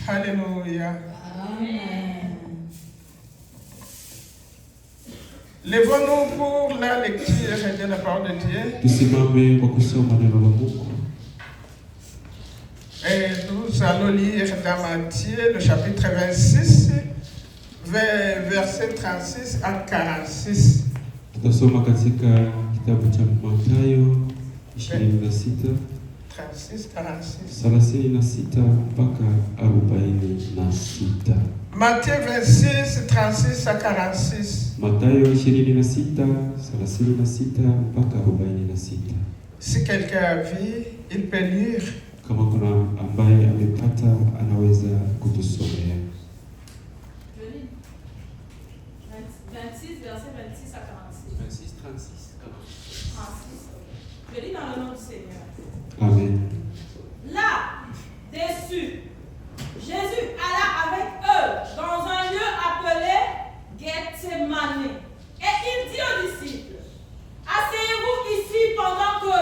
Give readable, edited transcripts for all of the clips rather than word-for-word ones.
Alléluia. Amen. Lèvons-nous pour la lecture de la parole de Dieu. Tusimame kwa kusoma neno la Mungu. Et nous allons lire dans Matthieu, le chapitre 26, versets 36 à 46. Tutasoma katika kitabu cha Mathayo 26 36 mpaka 46. Matthieu 26, 36 à 46. Mathayo 26 36 mpaka 46. Si quelqu'un a vu, il peut lire. Kama kuna ambaye amepata anaweza kutusomea. 26, verset 26 à 46. 26, 36, 46. 36, je lis dans le nom du Seigneur. Amen. Là, déçu, Jésus alla avec eux dans un lieu appelé Gethsémani. Et il dit aux disciples, asseyez-vous ici pendant que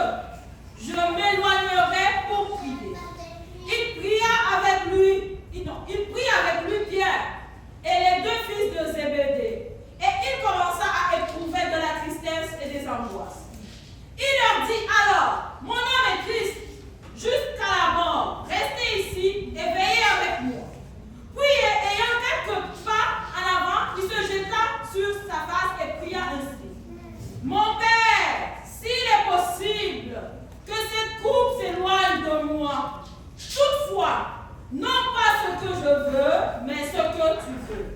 je m'éloignerai pour prier. Il prie avec lui Pierre et les deux fils de Zébédée. Et il commença à éprouver de la tristesse et des angoisses. Il leur dit alors, mon âme est triste jusqu'à la mort. Restez ici et veillez avec moi. Puis, ayant quelques pas en avant, il se jeta sur sa face et pria ainsi. Mon Père, s'il est possible que cette coupe s'éloigne de moi. Toutefois, non pas ce que je veux, mais ce que tu veux.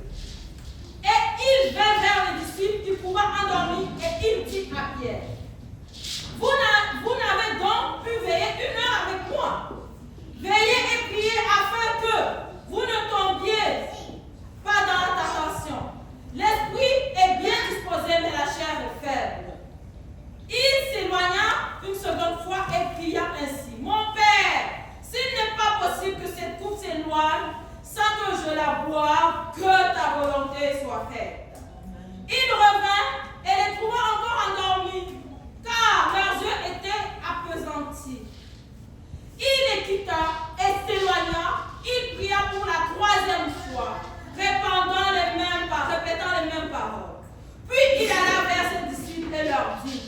Et il vint vers les disciples qui pouvaient endormir et il dit à Pierre, vous n'avez donc pu veiller 1 heure avec moi. Veillez et priez afin que vous ne tombiez pas dans la tentation. L'esprit est bien disposé, mais la chair est faible. Il s'éloigna une seconde fois et pria ainsi. Mon Père, s'il n'est pas possible que cette coupe s'éloigne sans que je la boive, que ta volonté soit faite. Il revint et les trouva encore endormis, car leurs yeux étaient appesantis. Il les quitta et s'éloigna. Il pria pour la 3e fois, répétant les mêmes paroles. Puis il alla vers ses disciples et leur dit,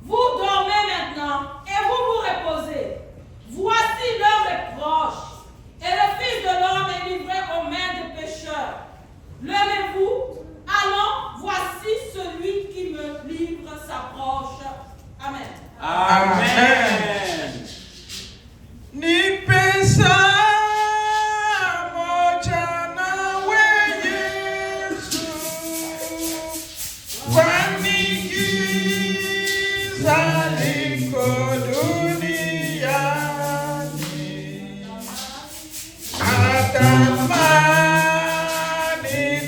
vous dormez maintenant et vous vous reposez. Voici l'heure est proche et le Fils de l'homme est livré aux mains des pécheurs. Levez-vous, allons, voici celui qui me livre s'approche. Amen. Amen. Ni pesa moja nawe Yesu, kwani giza liko duniani, natamani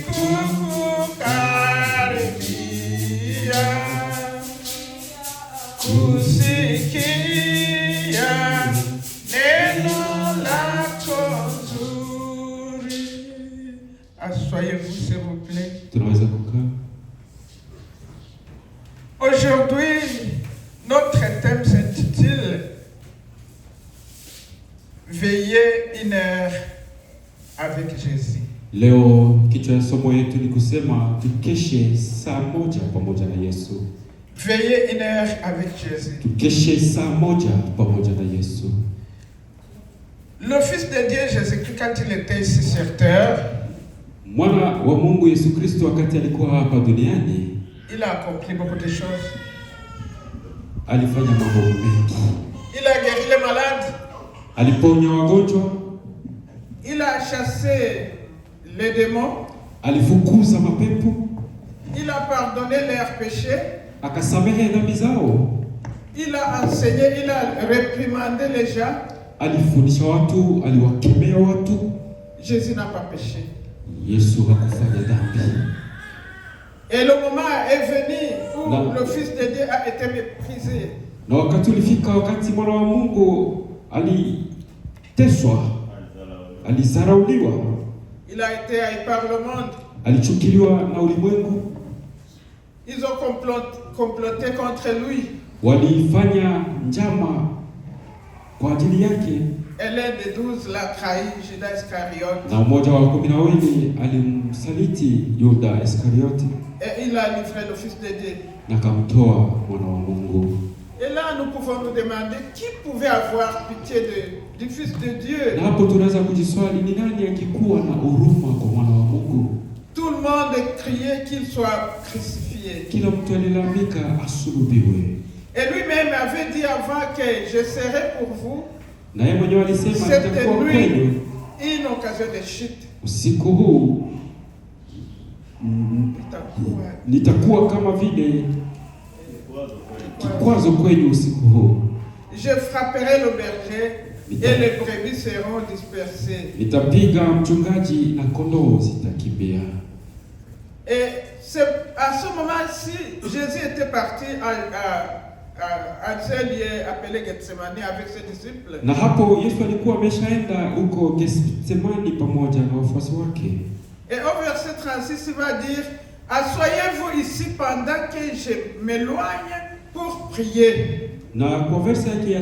kukukaribia, kusikia neno lako zuri. Asseyez-vous s'il vous plaît. Tunaweza kukaa. Aujourd'hui, notre thème s'intitule Veiller 1 heure avec Jésus. Leo kichwa cha somo yetu ni kusema tukeshe saa moja pamoja na Yesu. Veiller 1 heure avec Jésus. Tukeshe saa moja pamoja na Yesu. Le Fils de Dieu Jésus-Christ, quand il était ici sur terre, Mwana wa Mungu Yesu Kristo wakati alikuwa hapa duniani, il a accompli beaucoup de choses. alifanya mambo mengi. Il a guéri les malades. Aliponya wagonjwa, Il a chassé les démons. alifukuza mapepo, Il a pardonné leurs péchés. akasamehe dhambi zao. Il a enseigné, il a réprimandé les gens. Alifundisha watu, aliwakemea watu. Jésus n'a pas péché. Yesu hakufanya dhambi. Et le moment est venu où Non. le Fils de Dieu a été méprisé. Na wakati ulifika wakati mwana wa Mungu aliteswa, alizarauliwa, Il a été haï par le monde. alichukiliwa na ulimwengu. Ils ont comploté contre lui. Walifanya njama kwa ajili yake. Et l'un des 12 l'a trahi, Judas Iscariote. na mmoja wa 12 alimsaliti Yuda Iskarioti Et il a livré le Fils de Dieu. na akamtoa mwana wa Mungu. Et là, nous pouvons nous demander qui pouvait avoir pitié du Fils de Dieu. Na hapo tunaweza kujiswali ni nani angekuwa na huruma kwa mwana wa Mungu? Tout le monde criait qu'il soit crucifié. Kila mtu alilalamika asulubiwe. Et lui-même avait dit avant que je serai pour vous Na yeye mwenyewe alisema cette nitakuwa nuit kwenu une occasion de chute. usiku huu, nitakuwa kama vile kikwazo kwenu usiku huu. Je frapperai le berger et les brebis seront dispersées. Nitapiga mchungaji na kondoo zitakimbia. Et c'est à ce moment-ci, Jésus était parti à ce lieu appelé Gethsemane avec ses disciples. Na hapo Yesu alikuwa ameshaenda huko Gethsemane pamoja na wafuasi wake. Et au verset 36, il va dire: asseyez-vous ici pendant que je m'éloigne pour prier. Na kwa verse yake ya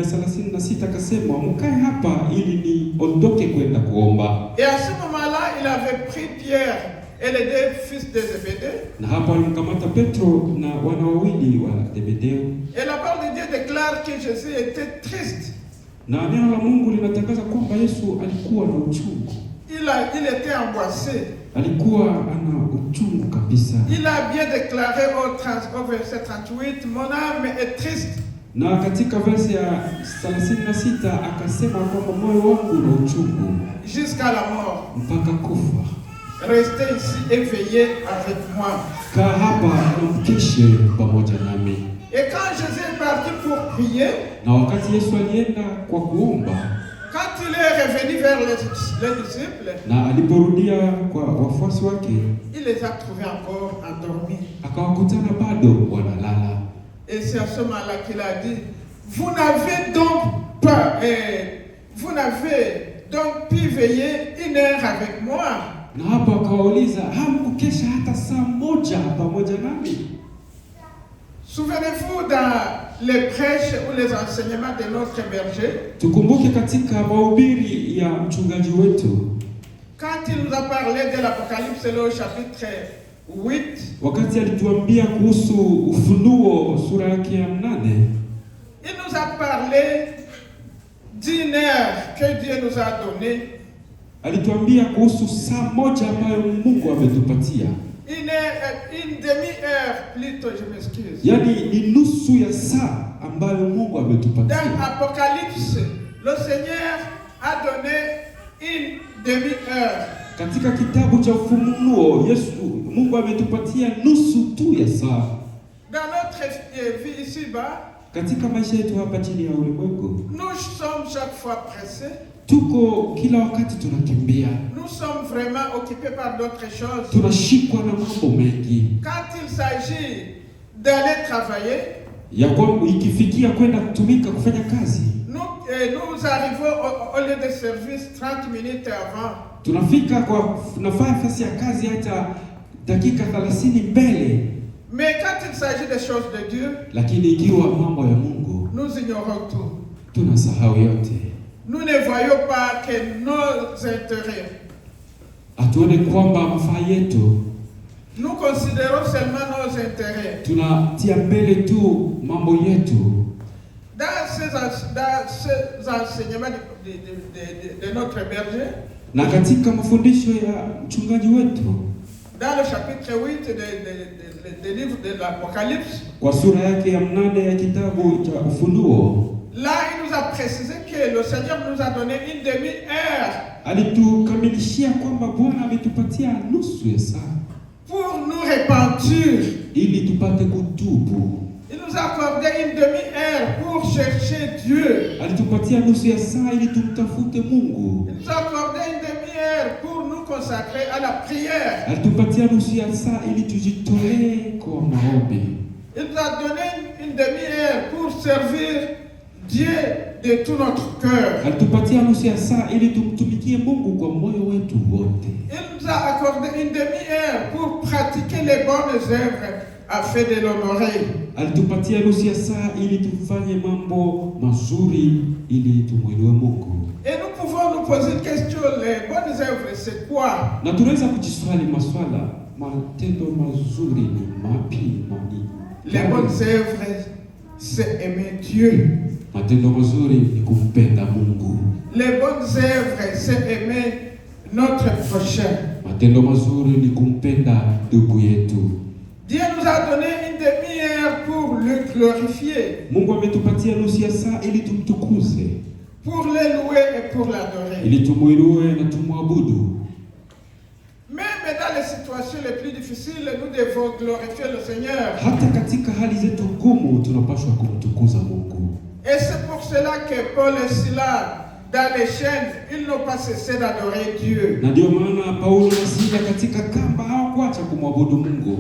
36 akasema mkae hapa ili niondoke kwenda kuomba. Et à ce moment-là, il avait pris Pierre et les deux fils de Zébédée. Na hapo alimkamata Petro na wana wawili wa Zebedeo. Et la parole de Dieu déclare que Jésus était triste. Na neno la Mungu linatangaza kwamba Yesu alikuwa na uchungu. Il était angoissé. Alikuwa ana uchungu kabisa. Il a bien déclaré au verset 38, mon âme est triste. Na katika verse ya 36 akasema kwamba moyo wangu una uchungu jusqu'à la mort. mpaka kufa. Restez ici éveillés avec moi. Kaa hapa na mkeshe pamoja nami. Et quand Jésus est parti pour prier, na wakati Yesu alienda kwa kuomba, quand il est revenu vers les disciples, na aliporudia kwa wafuasi wake, il les a trouvés encore endormis. Akawakutana bado wanalala. Et c'est à ce moment-là qu'il a dit: vous n'avez donc pu veiller 1 heure avec moi. Na hapo akawauliza, hamkukesha hata saa moja pamoja nami? Souvenez-vous dans les prêches ou les enseignements de notre berger, tukumbuke katika mahubiri ya mchungaji wetu, quand il nous a parlé de l'Apocalypse, le chapitre 8, wakati alituambia kuhusu Ufunuo sura yake ya 8, il nous a parlé d'1 heure que Dieu nous a donné. Alituambia kuhusu saa moja ambayo Mungu ametupatia. Une demi-heure plutôt, je m'excuse. Yaani ni nusu ya saa ambayo Mungu ametupatia. Dans Apocalypse, le Seigneur a donné une demi-heure. Katika kitabu cha Ufunuo, Mungu ametupatia nusu tu ya saa. Dans notre vie ici-bas, katika maisha yetu hapa chini ya ulimwengu, nous sommes chaque fois pressés. Tuko kila wakati tunakimbia. Nous sommes vraiment occupés par d'autres choses. Tunashikwa na mambo mengi. Quand il s'agit d'aller travailler, ya kwamba ikifikia kwenda kutumika kufanya kazi, nous arrivons au lieu de service 30 minutes avant. Tunafika kwa nafasi ya kazi hata dakika 30 mbele. Mais quand il s'agit des choses de Dieu, lakini ikiwa mambo ya Mungu, nous ignorons tout. Tunasahau yote. Nous ne voyons pas que nos intérêts. Hatuone kwamba mafaa yetu. Nous considérons seulement nos intérêts. Tunatia mbele tu mambo yetu. Dans ces enseignements de notre berger, na katika mafundisho ya mchungaji wetu, dans le chapitre 8 du livre de l'Apocalypse, kwa sura yake ya 8 ya kitabu cha Ufunuo, là il nous a précisé que le Seigneur nous a donné une demi-heure. Alitukamilishia kwamba Bwana ametupatia nusu ya saa pour nous repentir. Ili tupate kutubu. Il nous a accordé une demi-heure pour chercher Dieu. Alitupatia nusu ya saa ili tumtafute Mungu. Il nous a accordé une demi-heure pour nous consacrer à la prière. Alitupatia nusu ya saa ili tujitolee kwa maombi. Il nous a donné une demi-heure pour servir Dieu de tout notre cœur. Alitupatia nusu ya saa ili tumtumikie Mungu kwa moyo wetu wote. Il nous a accordé une demi-heure pour pratiquer les bonnes œuvres afin de l'honorer. Alitupatia nusu ya saa ili tufanye mambo mazuri ili tumwinue Mungu. Et nous pouvons nous poser une question, les bonnes œuvres, c'est quoi? Na tunaweza kujiswali maswala, matendo mazuri ni mapi mani? Les bonnes œuvres, c'est aimer Dieu. Matendo mazuri ni kumpenda Mungu. Les bonnes œuvres, c'est aimer notre prochain. Matendo mazuri ni kumpenda ndugu yetu. Dieu nous a donné une demi-heure pour le glorifier, Mungu ametupatia nusu ya saa ili tumtukuze, pour le louer et pour l'adorer. ili tumuinue na tumwabudu. Même dans les situations les plus difficiles, nous devons glorifier le Seigneur. Hata katika hali zetu ngumu tunapaswa kumtukuza Mungu. Et c'est pour cela que Paul et Silas, dans les chaînes, ils n'ont pas cessé d'adorer Dieu. Na ndio maana Paulo na Sila katika kamba hawakuacha kumwabudu Mungu.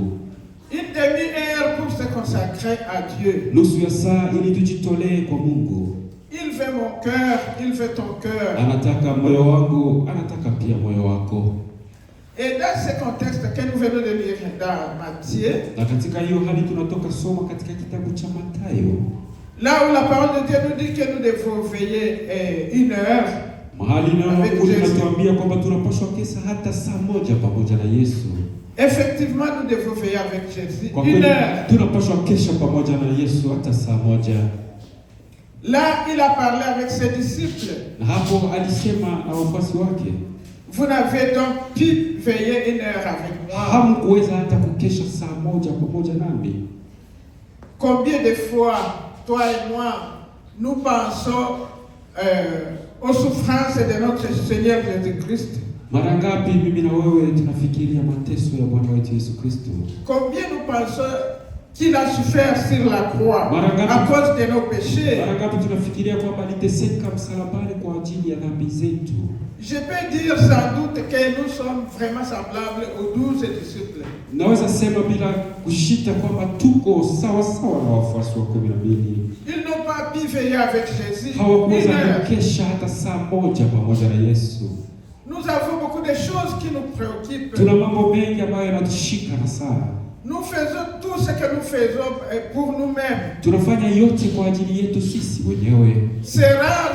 Une demi-heure pour se consacrer à Dieu. Nusu ya saa ili tujitolee kwa Mungu. Il veut mon cœur, il veut ton cœur. Anataka moyo wangu, anataka pia moyo wako. Et dans ce contexte que nous venons de lire dans Matthieu, Na katika hiyo hali tunatoka soma katika kitabu cha Mathayo, là où la parole de Dieu nous dit que nous devons veiller une heure. mahali neno la Mungu linatuambia kwamba tunapaswa kesa hata saa moja pamoja na Yesu. Effectivement, nous devons veiller avec Jésus Kwa une kweli heure. tunapaswa kesha pamoja na Yesu hata saa moja. Là, il a parlé avec ses disciples. Na hapo alisema na wafuasi wake, Vous n'avez donc pu veiller une heure avec moi. hamkuweza hata kukesha saa moja pamoja nami. Combien de fois, toi et moi, nous pensons aux souffrances de notre Seigneur Jésus-Christ? Mara ngapi mimi na wewe tunafikiria mateso ya Bwana wetu Yesu Kristo? Combien nous pensons qu'il a souffert sur la croix à cause de nos péchés? Mara ngapi tunafikiria kwamba aliteseka msalabani kwa ajili ya dhambi zetu? Je peux dire sans doute que nous sommes vraiment semblables aux 12 disciples. Naweza sema bila kushita kwamba tuko sawa sawa na wafuasi wa 12. Ils n'ont pas pu veiller avec Jésus une Hawakuweza heure. kukesha hata saa moja pamoja na Yesu. Nous avons beaucoup de choses qui nous préoccupent. Tuna mambo mengi ambayo yanatushika na sana. Nous faisons tout ce que nous faisons pour nous-mêmes. Tunafanya yote kwa ajili yetu sisi wenyewe. C'est rare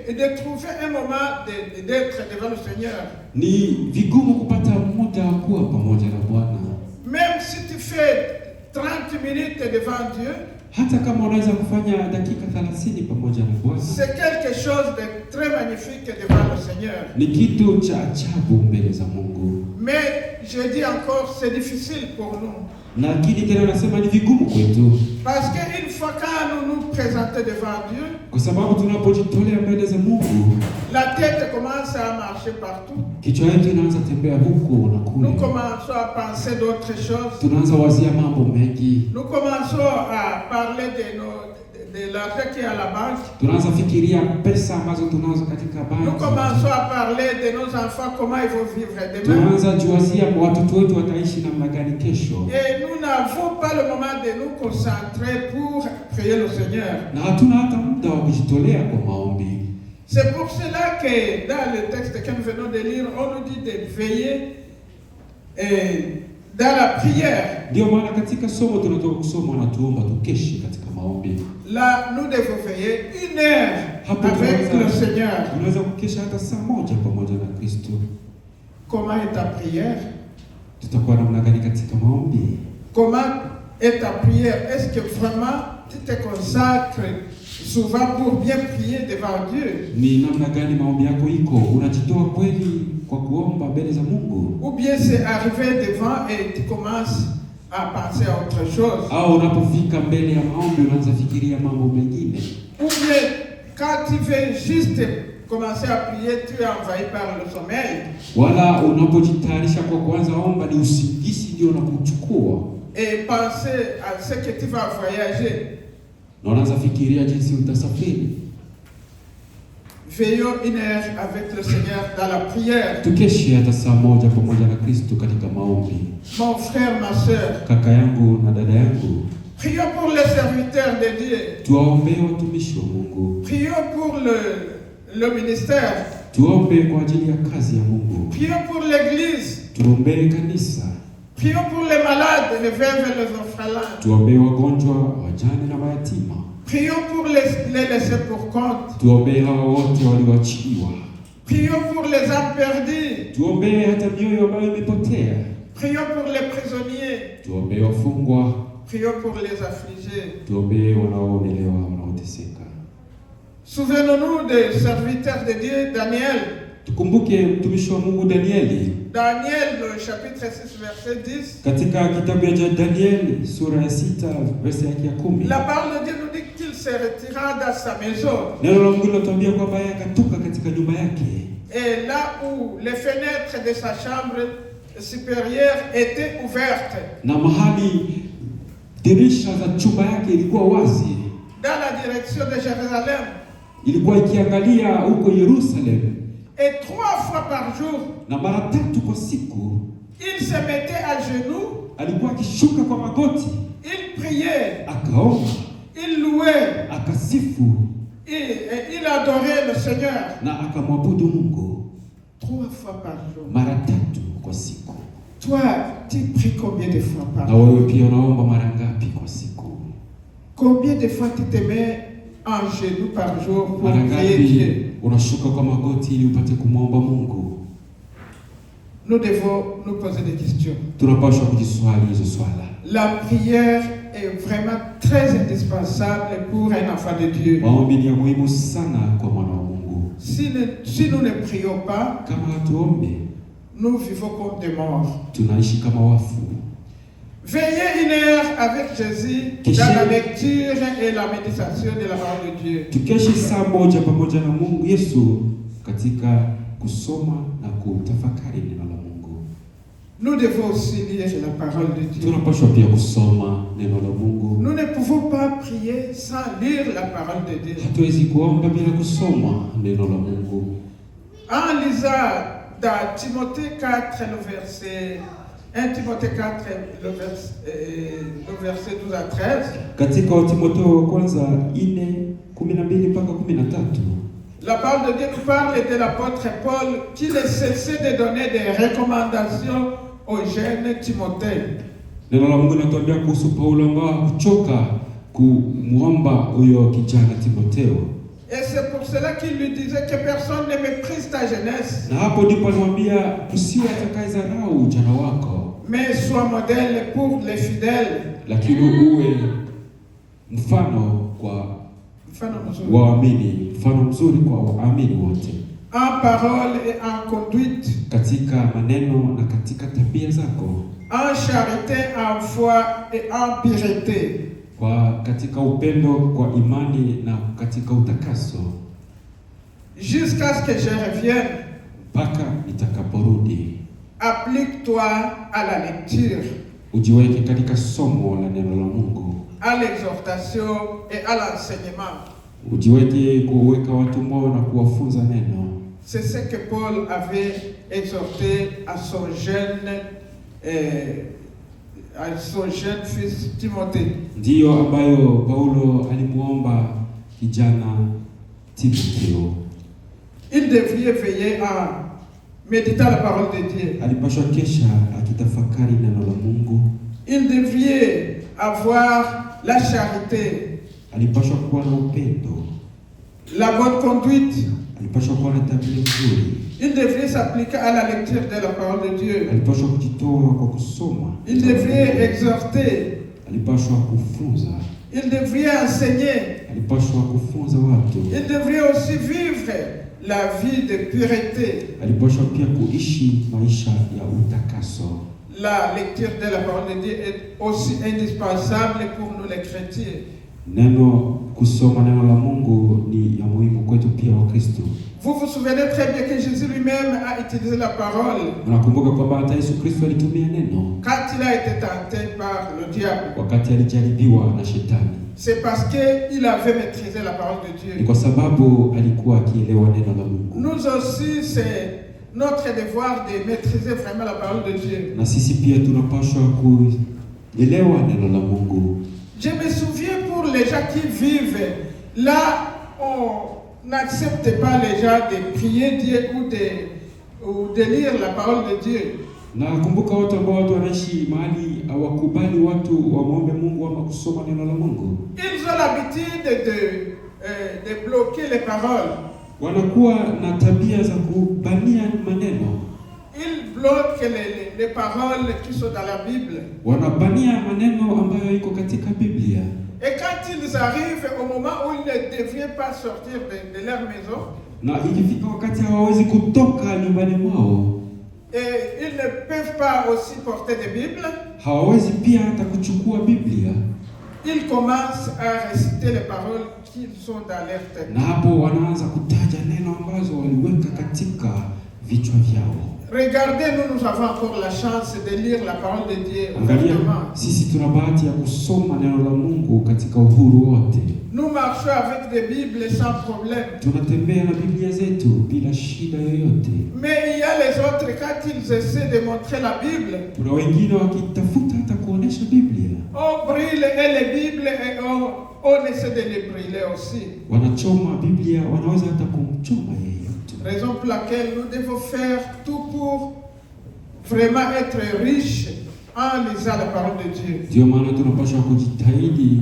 de trouver un moment d'être devant le Seigneur. Ni vigumu kupata muda wa kuwa pamoja na Bwana. Même si tu fais 30 minutes devant Dieu, Hata kama unaweza kufanya dakika 30 pamoja na Bwana, c'est quelque chose de très magnifique devant le Seigneur. ni kitu cha ajabu mbele za Mungu. Mais je dis encore, c'est difficile pour nous. Lakini tena nasema ni vigumu kwetu, Parce qu'une fois quand nous nous présentons devant Dieu, kwa sababu tunapojitolea mbele za Mungu, la tête commence à marcher partout. kichwa yetu inaanza tembea huko na Nous kule. commençons à penser d'autres choses. Tunaanza wazia mambo mengi, Nous commençons à parler de l'argent qui est à la banque. tunaanza fikiria pesa ambazo tunazo katika Nous banki. commençons à parler de nos enfants, comment ils vont vivre demain. Tunaanza juazia watoto wetu wataishi namna gani kesho, Et nous n'avons pas le moment de nous concentrer pour prier le Seigneur. na hatuna hata muda wa kujitolea kwa maombi. C'est pour cela que dans le texte que nous venons de lire, on nous dit de veiller dans la prière. Ndio maana katika somo tunatoka kusoma na tuomba tukeshe katika maombi. Là, nous devons veiller une heure Hapo avec le Seigneur. tunaweza kukesha hata saa moja pamoja na Kristo. Comment est ta prière? Tutakuwa namna gani katika maombi? Comment est ta prière? Est-ce que vraiment tu te consacres souvent pour bien prier devant Dieu? Ni namna gani maombi yako iko? Unajitoa kweli kwa kuomba mbele za Mungu? Ou bien c'est arrivé devant et tu commences à penser à autre chose? Au unapofika mbele ya maombi unaanza fikiria mambo mengine? Ou bien quand tu veux juste commencer à prier, tu es envahi par le sommeil? Wala unapojitayarisha kwa kuanza omba ni usingizi ndio unakuchukua. Et penser à ce que tu vas voyager. Na unaanza fikiria jinsi utasafiri. Veillons une heure avec le Seigneur dans la prière. Tukeshe hata saa moja pamoja na Kristo katika maombi. Mon frère, ma soeur, Kaka yangu na dada yangu, prions pour les serviteurs de Dieu. tuwaombee watumishi wa Mungu. Prions pour le ministère. Tuombe kwa ajili ya kazi ya Mungu. Prions pour l'église. Tuombee kanisa. Prions pour les malades, les veuves et les orphelins. Tuombee wagonjwa, wajane na mayatima. Prions pour les laissés pour compte. Tuombee hawa wote walioachiliwa. Prions pour les âmes perdues. Tuombee hata mioyo ambayo imepotea. Prions pour les prisonniers. Tuombee wafungwa. Prions pour les affligés. Tuombee wanaoomelewa, wanaoteseka. Souvenons-nous des serviteurs de Dieu, Daniel. Tukumbuke mtumishi wa Mungu Danieli. Daniel, le chapitre 6, verset 10. Katika kitabu ya Danieli sura ya 6 verse yake ya 10. La parole de Dieu nous dit qu'il se retira dans sa maison. Neno la Mungu linatuambia kwamba yeye akatoka katika nyumba yake. Et là où les fenêtres de sa chambre supérieure étaient ouvertes. Na mahali dirisha za chumba yake ilikuwa wazi. Dans la direction de Jérusalem. Ilikuwa ikiangalia huko Yerusalem. Et 3 fois par jour, na mara 3 kwa siku, il se mettait à genoux. Alikuwa akishuka kwa magoti. Il priait. Akaomba. Il louait. Akasifu. Il adorait le Seigneur. Na akamwabudu Mungu. 3 fois par jour. Mara 3 kwa siku. Toi, tu pries combien de fois par jour? Na wewe pia unaomba mara ngapi kwa siku? Combien de fois tu te mets en genoux par jour pour mara prier Dieu? ngapi unashuka kwa magoti ili upate kumwomba Mungu? Nous devons nous poser des questions. Tunapaswa kujiswali hizo swala. La prière est vraiment très indispensable pour un enfant de Dieu. Maombi ni muhimu sana kwa mwana wa Mungu. Si nous ne prions pas, kama hatuombe, nous vivons comme des morts. Tunaishi kama wafu. Veillez 1 heure avec Jésus dans la lecture et la méditation de la parole de Dieu. Tukeshe saa moja pamoja na Mungu Yesu katika kusoma na kutafakari neno la Mungu. Nous devons aussi lire la parole de Dieu. Tunapaswa pia kusoma neno la Mungu. Nous ne pouvons pas prier sans lire la parole de Dieu. Hatuwezi kuomba bila kusoma neno la Mungu. En lisant dans Timothée 4 le verset 1 Timothée 4 le verset 12 à 13. Katika Timotheo wa kwanza 4:12 mpaka 13. La parole de Dieu nous parle de l'apôtre Paul qui ne cessait de donner des recommandations au jeune Timothée. Neno la Mungu linatuambia kuhusu Paulo ambao hakuchoka kumwomba huyo kijana Timotheo. Et c'est pour cela qu'il lui disait que personne ne méprise ta jeunesse. Na hapo ndipo alimwambia usiwe atakayedharau ujana wako. Mais sois modèle pour les fidèles. Lakini uwe mfano kwa waamini, mfano mzuri kwa waamini wote. En parole et en conduite. Katika maneno na katika tabia zako. En charité, en foi et en pureté. Kwa katika upendo, kwa imani na katika utakaso. Jusqu'à ce que je revienne. Mpaka nitakaporudi. Applique-toi à la lecture. Ujiweke katika somo la neno la Mungu. À l'exhortation et à l'enseignement. Ujiweke kuweka watu moyo na kuwafunza neno. C'est ce que Paul avait exhorté à son jeune fils Timothée. Ndiyo ambayo Paulo alimuomba kijana Timotheo. Il devait veiller à méditer la parole de Dieu. Alipaswa kesha akitafakari neno la Mungu. Il devait avoir la charité. Alipaswa kuwa na upendo. La bonne conduite. Alipaswa kuwa na tabia nzuri. Il devait s'appliquer à la lecture de la parole de Dieu. Alipaswa kujitoa kwa kusoma. Il devait exhorter. Alipaswa kufunza. Il devait enseigner. Alipaswa kufunza watu. Il devait aussi vivre la vie de pureté. Alipaswa pia kuishi maisha ya utakaso. La lecture de la parole de Dieu est aussi indispensable pour nous les chrétiens. Neno kusoma neno la Mungu ni ya muhimu kwetu pia wa Kristo. Vous vous souvenez très bien que Jésus lui-même a utilisé la parole. Unakumbuka kwamba hata Yesu Kristo alitumia neno quand il a été tenté par le diable. Wakati alijaribiwa na shetani. C'est parce que il avait maîtrisé la parole de Dieu. Ni kwa sababu alikuwa akielewa neno la Mungu. Nous aussi c'est notre devoir de maîtriser vraiment la parole de Dieu. Na sisi pia tunapaswa kuelewa neno la Mungu. Je me souviens pour les gens qui vivent là, on n'accepte pas les gens de prier Dieu ou de lire la parole de Dieu. Na kumbuka watu ambao wanaishi mahali hawakubali watu wamuombe Mungu ama kusoma neno la Mungu. Ils ont l'habitude de bloquer les paroles. Wanakuwa na tabia za kubania maneno. Ils bloquent les paroles qui sont dans la Bible. Wanabania maneno ambayo iko katika Biblia. Et quand ils arrivent au moment où ils ne devaient pas sortir de leur maison, na ikifika wakati hawawezi kutoka nyumbani mwao, et ils ne peuvent pas aussi porter des Bibles, hawawezi pia hata kuchukua Biblia, ils commencent à réciter les paroles qui sont dans leur tête. Na hapo wanaanza kutaja neno ambazo waliweka katika vichwa vyao. Regardez, nous avons encore la chance de lire la parole de Dieu ouvertement. Sisi tuna bahati ya kusoma neno la Mungu katika uhuru wote. Nous marchons avec des Bibles sans problème. Tunatembea na Biblia zetu bila shida yoyote. Mais il y a les autres, quand ils essaient de montrer la Bible, kuna wengine wakitafuta hata kuonesha Biblia, on brûle les Bibles et on essaie de les brûler aussi. Wanachoma Biblia, wanaweza hata kumchoma yeye. Raison pour laquelle nous devons faire tout pour vraiment être riches en lisant la parole de Dieu. Ndio maana tunapaswa kujitahidi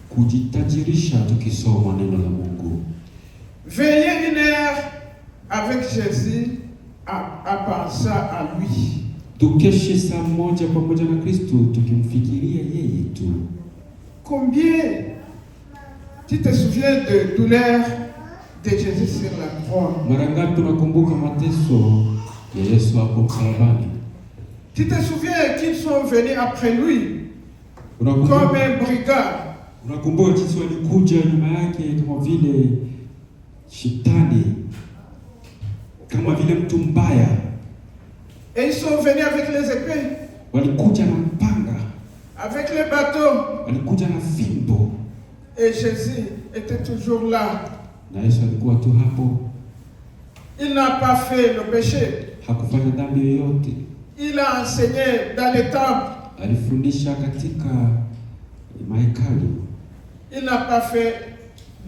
kujitajirisha tukisoma neno la Mungu. Veillez une heure avec Jésus à penser à lui. Tukeshe saa moja pamoja na Kristo tukimfikiria yeye tu. Combien tu te souviens de douleur de Jésus sur la croix? Mara ngapi tunakumbuka mateso ya Yesu hapo msalabani? Tu te souviens qu'ils sont venus après lui comme un brigand? Unakumbuka jinsi walikuja nyuma yake kama vile shetani, kama vile mtu mbaya. Et ils sont venus avec les épées. Walikuja na mpanga. Avec les bateaux. Walikuja na fimbo. Et Jésus était toujours là. Na Yesu alikuwa tu hapo. Il n'a pas fait le péché. Hakufanya dhambi yoyote. Il a enseigné dans les temples. Alifundisha katika mahekalu. Il n'a pas fait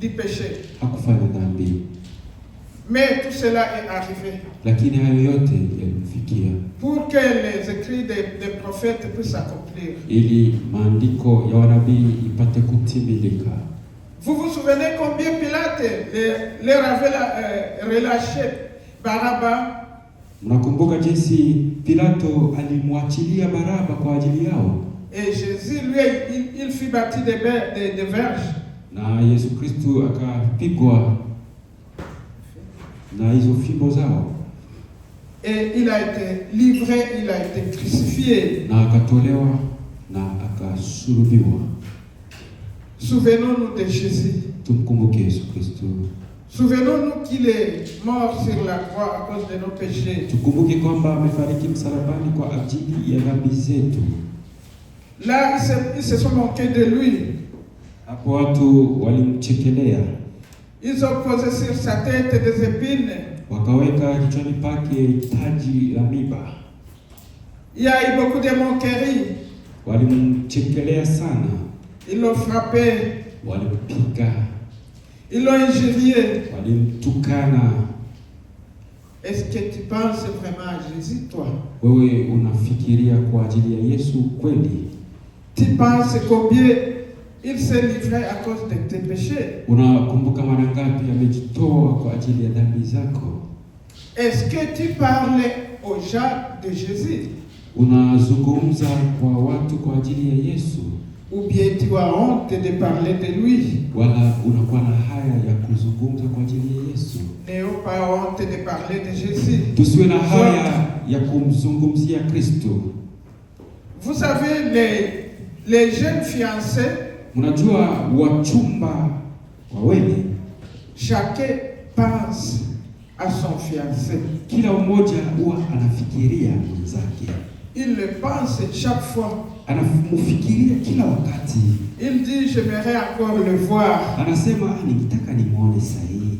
du péché. Hakufanya dhambi. Mais tout cela est arrivé. Lakini hayo yote yalimfikia. Pour que les écrits des prophètes puissent s'accomplir. Ili maandiko ya wanabii ipate kutimilika. Vous vous souvenez combien Pilate leur avait relâché Barabbas? Mnakumbuka jinsi Pilato alimwachilia Baraba kwa ajili yao? Et Jésus, lui, il fut battu de verges. Na Yesu Kristo akapigwa na hizo fimbo zao. Et il a été livré, il a été crucifié. Na akatolewa na akasulubiwa. Souvenons-nous de Jésus. Tumkumbuke Yesu Kristo. Souvenons-nous qu'il est mort sur la croix à cause de nos péchés. Tukumbuke kwamba amefariki msalabani kwa ajili ya dhambi zetu. Là, ils se sont moqués de lui. Hapo watu walimchekelea. Ils ont posé sur sa tête des épines. Wakaweka kichwani pake taji la miba. Il y a eu beaucoup de moqueries. Walimchekelea sana. Ils l'ont frappé. Walimpiga. Ils l'ont injurié. Walimtukana. Est-ce que tu penses vraiment à Jésus, toi? Wewe unafikiria kwa ajili ya Yesu kweli? Tu penses combien il s'est livré à cause de tes péchés? Unakumbuka mara ngapi amejitoa kwa ajili ya dhambi zako? Est-ce que tu parles aux gens de Jésus? Unazungumza kwa watu kwa ajili ya Yesu? Ou bien tu as honte de parler de lui? Wala unakuwa na haya ya kuzungumza kwa ajili ya Yesu? N'ayons pas honte de parler de Jésus. Tusiwe na haya ya kumzungumzia Kristo. Vous savez, les jeunes fiancés, mnajua wachumba wawili, chacun pense à son fiancé. Kila mmoja huwa anafikiria mwenzake. Il le pense chaque fois. Anamfikiria kila wakati. Il dit, j'aimerais encore le voir. Anasema ningitaka nimuone sahihi.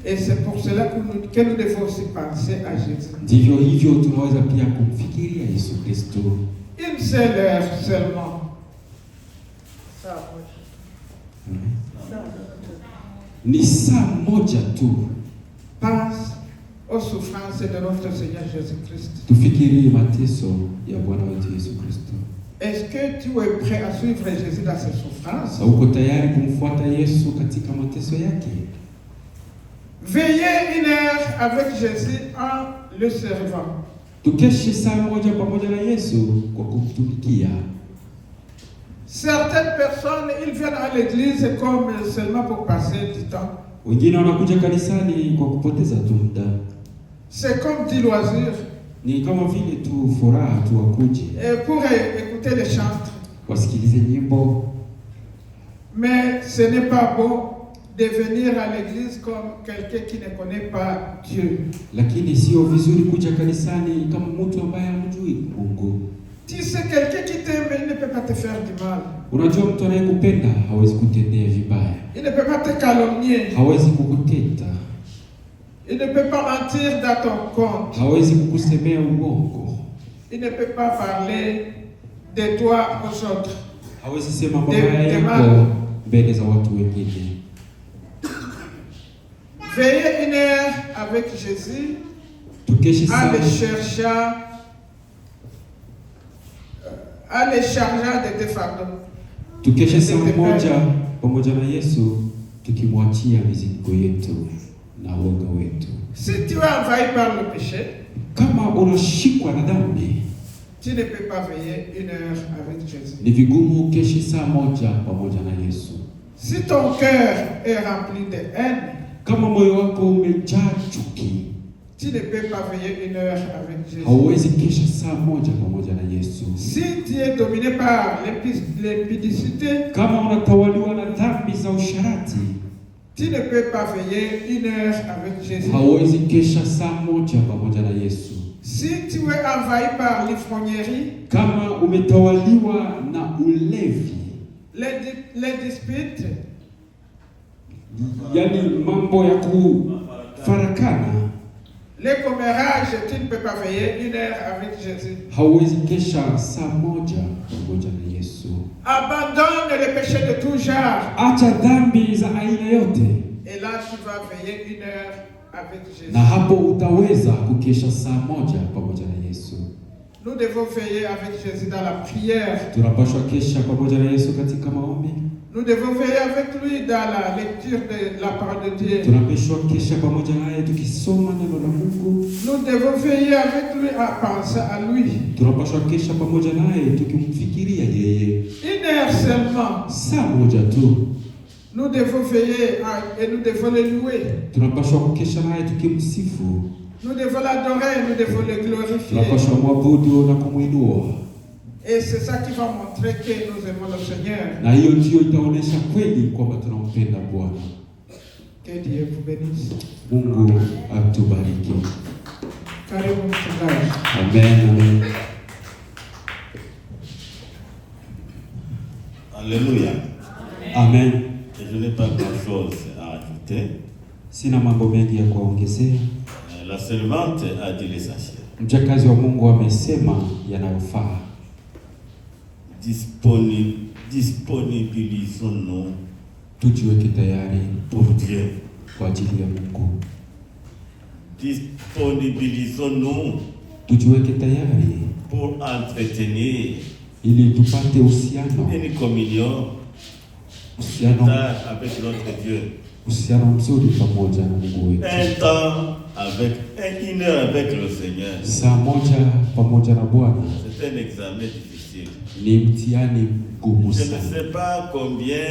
Et c'est pour cela que nous devons aussi penser à Jésus. Ndivyo hivyo tunaweza pia kumfikiria Yesu Kristo. Une seule heure seulement. Ni saa moja tu. Pense aux souffrances de notre Seigneur Jésus-Christ. Tufikirie mateso ya Bwana wetu Yesu Kristo. Est-ce que tu es prêt à suivre Jésus dans ses souffrances? Uko tayari kumfuata Yesu katika mateso yake? Veillez 1 heure avec Jésus en le servant. Tukeshe saa moja pamoja na Yesu kwa kumtumikia. Certaines personnes, ils viennent à l'église comme seulement pour passer du temps. Wengine wanakuja kanisani kwa kupoteza tu muda. C'est comme du loisir. Ni kama vile tu furaha tu wakuje. Et pour écouter les chants. Wasikilize nyimbo. Mais ce n'est pas bon de venir à l'église comme quelqu'un qui ne connaît pas Dieu. Lakini sio vizuri kuja kanisani kama mtu ambaye hamjui Mungu. Tu sais, quelqu'un qui t'aime, il ne peut pas te faire du mal. Unajua mtu anayekupenda hawezi kutendea vibaya. Il ne peut pas te calomnier. Hawezi kukuteta. Il ne peut pas mentir dans ton compte. Hawezi kukusemea uongo. Il ne peut pas parler de toi aux autres. Hawezi sema mabaya yako mbele za watu wengine. Veillez 1 heure avec Jésus en le chargeant de tes fardeaux. Tukeshe saa moja pamoja na Yesu tukimwachia mizigo yetu na woga wetu. Si tu es envahi par le péché, kama unashikwa na dhambi, tu ne peux pas veiller 1 heure avec Jésus. Ni vigumu ukeshe saa moja pamoja na Yesu. Si ton cœur est rempli de haine, kama moyo wako umejaa chuki, tu ne peux pas veiller 1 heure avec Jésus. Hauwezi kesha saa moja pamoja na Yesu. Si tu es dominé par l'impudicité, kama unatawaliwa na dhambi za usharati, tu ne peux pas veiller 1 heure avec Jésus. Hauwezi kesha saa moja pamoja na Yesu. Si tu es envahi par l'ivrognerie, kama umetawaliwa na ulevi, les disputes, yani mambo ya kufarakana, les commérages, tu ne peux pas veiller 1 heure avec Jésus. Hauwezi kesha saa moja pamoja na Yesu. Abandonne les péchés de tout genre. Acha dhambi za aina yote. Et là tu vas veiller 1 heure avec Jésus. Na hapo utaweza kukesha saa moja pamoja na Yesu. Nous devons veiller avec Jésus dans la prière. Tunapaswa kesha pamoja na Yesu katika maombi. Nous devons veiller avec lui dans la lecture de la parole de Dieu. Tunapaswa kesha pamoja naye tukisoma neno la Mungu. Nous devons veiller avec lui à penser à lui. Tunapaswa kesha pamoja naye tukimfikiria yeye. 1 heure seulement. Saa moja tu. Nous devons veiller et nous devons le louer. Tunapaswa kukesha naye tukimsifu. Nous devons l'adorer, nous devons le glorifier. Tunapaswa mwabudu na kumuinua. Et c'est ça qui va montrer que nous aimons le Seigneur. Na hiyo ndio itaonesha kweli kwamba tunampenda Bwana. Que Dieu vous bénisse. Mungu atubariki. Karibu mchungaji. Amen, amen. Alléluia. Amen. Et je n'ai pas grand-chose à ajouter. Sina mambo mengi ya kuongezea. La servante a dit l'essentiel. Mjakazi wa Mungu amesema yanayofaa. Disponibilisons-nous tujiweke tayari pour Dieu. Kwa ajili ya Mungu. Disponibilisons-nous tujiweke tayari pour entretenir ili tupate uhusiano. Une communion avec notre Dieu. Uhusiano mzuri pamoja na Mungu wetu. Un temps avec 1 heure avec le Seigneur. Saa moja pamoja na Bwana. C'est un examen difficile. Ni mtihani mgumu sana. Je ne sais pas combien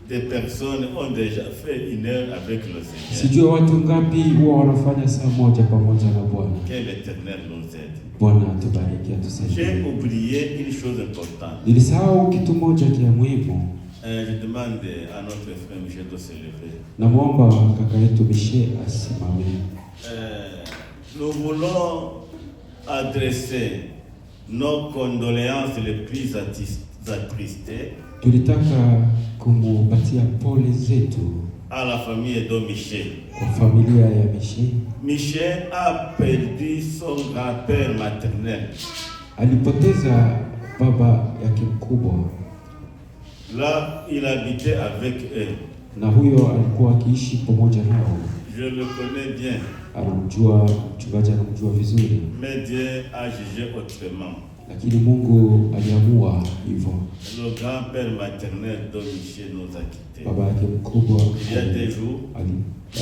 de personnes ont déjà fait 1 heure avec le Seigneur. Sijui watu ngapi huwa wanafanya saa moja pamoja na Bwana. Que l'Éternel nous aide. Bwana atubariki atusaidie. J'ai oublié une chose importante. Nilisahau kitu moja kia muhimu. Je demande à notre frère Michel de se lever. Namuomba kaka yetu Michel asimame. Nous voulons adresser nos condoléances les plus attristées. Tulitaka kumupatia pole zetu à la famille de Michel. Kwa familia ya Michel. Michel a perdu son grand-père maternel. Alipoteza baba yake mkubwa. Là, il habitait avec eux. Na huyo alikuwa akiishi pamoja nao. Je le connais bien. anamjua, mchungaji anamjua vizuri. Mais Dieu a jugé autrement. Lakini Mungu aliamua hivyo. Le grand-père maternel de Michel nous a quittés. Baba yake mkubwa Il y a des jours,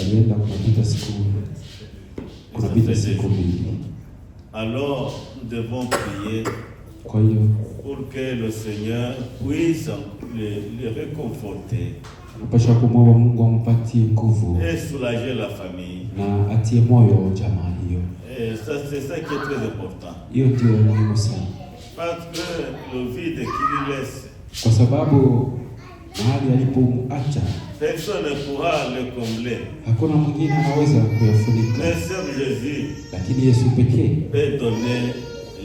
alienda kunapita siku mbili. Alors nous devons prier Kwa hiyo pour que le Seigneur puisse les réconforter tunapaswa kumwomba Mungu ampatie nguvu et soulager la famille. na atie moyo jamaa hiyo. Et ça, c'est ça qui est très important. Hiyo ndio muhimu sana, Parce que le vide qu'il laisse, kwa sababu mahali alipomwacha personne ne pourra le combler. hakuna mwingine anaweza kuyafunika, Mais seul Jésus lakini Yesu pekee peut donner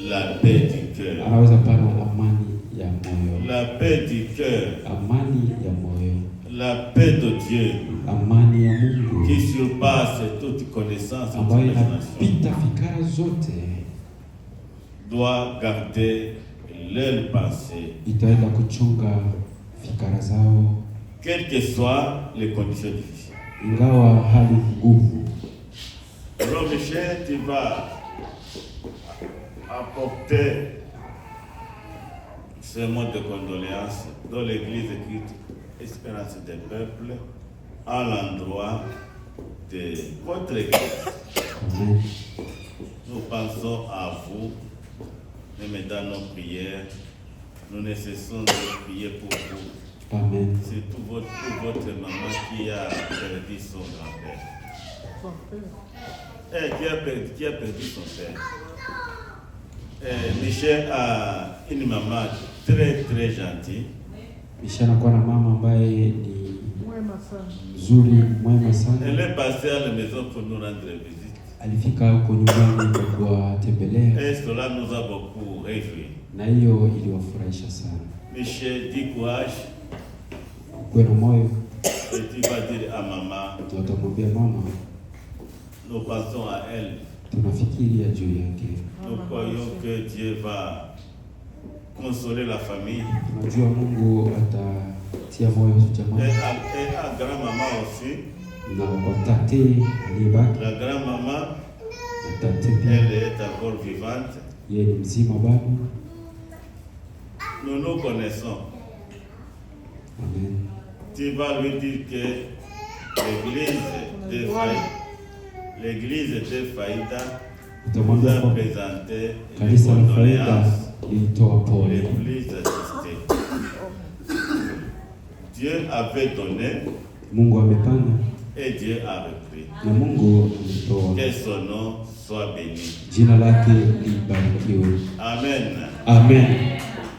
la paix du cœur. anaweza pana amani ya moyo, La paix du cœur, amani ya moyo, la paix de Dieu amani ya Mungu qui surpasse toute connaissance et toute ambayo imagination, inapita fikara zote, doit garder leur pensée, itaenda kuchunga fikara zao, quelles que soient les conditions difficiles. ingawa hali ngumu. Alors Michel, tu vas apporter ce mot de condoléances dans l'église écrite Espérance des peuples à l'endroit de votre église. Amen. Nous pensons à vous, même dans nos prières, nous ne cessons de prier pour vous. Amen. C'est pour votre maman qui a perdu son grand-père. Qui a perdu son père. Michel a une maman très très gentille. Michel anakuwa na mama ambaye ni mzuri, mwema sana. Elle est passée à la maison pour nous rendre visite. Alifika huko nyumbani kwa kuwatembelea, Et cela nous a beaucoup réjouis. na hiyo iliwafurahisha sana. Michel, dis courage Kuwe na moyo, et tu vas dire à maman, na utamwambia mama, nous pensons à elle. tunafikiria juu yake. Nous croyons que Dieu va consoler la famille. Tunajua Mungu atatia moyo jamaa Et à grand-maman aussi. na kwa tate aliyebaki, La grand-maman, na tate pia elle est encore vivante. yeye ni mzima bado. Nous nous connaissons. Amen. Tu vas lui dire que l'église de Faïda nous Utamwambia a kwamba présenté les kanisa la Faida condoléances lilitoa les pole. plus assistées. Dieu avait donné Mungu amepanda et Dieu a repris. na Mungu ametoa. Que son nom soit béni. Jina lake libarikiwe. Amen. Amen.